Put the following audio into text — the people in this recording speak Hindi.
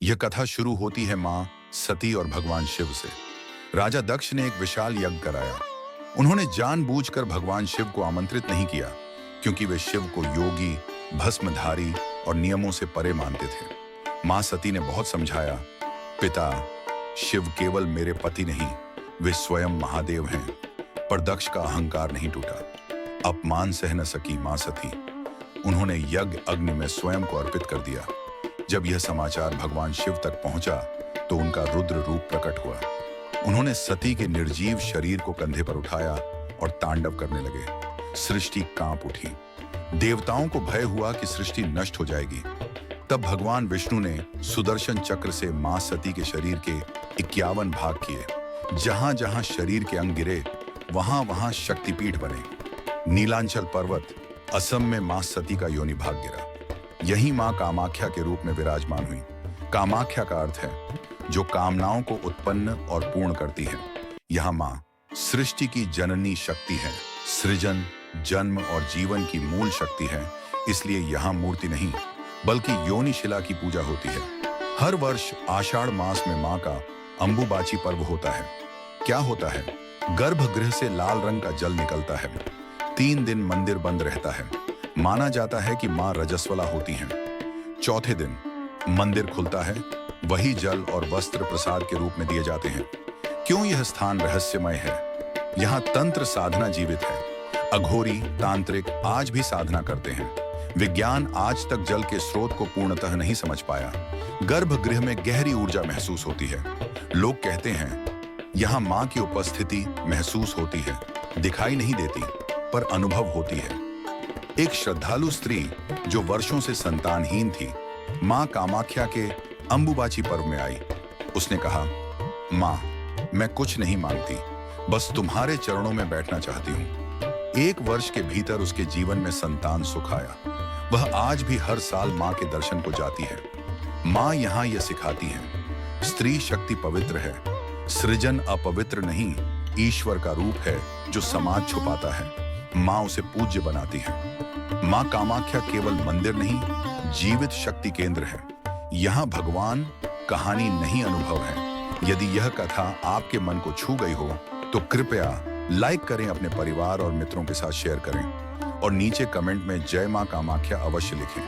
यह कथा शुरू होती है माँ सती और भगवान शिव से। राजा दक्ष ने एक विशाल यज्ञ कराया। उन्होंने जानबूझकर भगवान शिव को आमंत्रित नहीं किया, क्योंकि वे शिव को योगी, भस्मधारी और नियमों से परे मानते थे। माँ सती ने बहुत समझाया, पिता, शिव केवल मेरे पति नहीं, वे स्वयं महादेव हैं। पर दक्ष का अहंकार नहीं टूटा। अपमान सह न सकी माँ सती। उन्होंने यज्ञ अग्नि में स्वयं को अर्पित कर दिया। जब यह समाचार भगवान शिव तक पहुंचा तो उनका रुद्र रूप प्रकट हुआ। उन्होंने सती के निर्जीव शरीर को कंधे पर उठाया और तांडव करने लगे। सृष्टि कांप उठी। देवताओं को भय हुआ कि सृष्टि नष्ट हो जाएगी। तब भगवान विष्णु ने सुदर्शन चक्र से मां सती के शरीर के 51 भाग किए। जहां जहां शरीर के अंग गिरे, वहां वहां शक्तिपीठ बने। नीलांचल पर्वत, असम में मां सती का योनि भाग गिरा। यही मां कामाख्या के रूप में विराजमान हुई। कामाख्या का अर्थ है जो कामनाओं को उत्पन्न और पूर्ण करती है। यह मां सृष्टि की जननी शक्ति है, सृजन, जन्म और जीवन की मूल शक्ति है। इसलिए यहाँ मूर्ति नहीं बल्कि योनि शिला की पूजा होती है। हर वर्ष आषाढ़ मास में मां का अंबुबाची पर्व होता है। क्या होता है? गर्भगृह से लाल रंग का जल निकलता है। 3 दिन मंदिर बंद रहता है। माना जाता है कि मां रजस्वला होती हैं। चौथे दिन मंदिर खुलता है। वही जल और वस्त्र प्रसाद के रूप में दिए जाते हैं। क्यों यह स्थान रहस्यमय है? यहाँ तंत्र साधना जीवित है। अघोरी, तांत्रिक आज भी साधना करते हैं। विज्ञान आज तक जल के स्रोत को पूर्णतः नहीं समझ पाया। गर्भगृह में गहरी ऊर्जा महसूस होती है। लोग कहते हैं यहाँ मां की उपस्थिति महसूस होती है। दिखाई नहीं देती, पर अनुभव होती है। एक श्रद्धालु स्त्री जो वर्षों से संतानहीन थी, मां कामाख्या के अंबुबाची पर्व में आई। उसने कहा, मां, मैं कुछ नहीं मांगती, बस तुम्हारे चरणों में बैठना चाहती हूँ। 1 वर्ष के भीतर उसके जीवन में संतान सुख आया। वह आज भी हर साल मां के दर्शन को जाती है। मां यहाँ यह सिखाती है, स्त्री शक्ति पवित्र है। सृजन अपवित्र नहीं, ईश्वर का रूप है जो समाज छुपाता है। मां उसे पूज्य बनाती है। मां कामाख्या केवल मंदिर नहीं, जीवित शक्ति केंद्र है। यहाँ भगवान कहानी नहीं, अनुभव है। यदि यह कथा आपके मन को छू गई हो तो कृपया लाइक करें, अपने परिवार और मित्रों के साथ शेयर करें और नीचे कमेंट में जय मां कामाख्या अवश्य लिखें।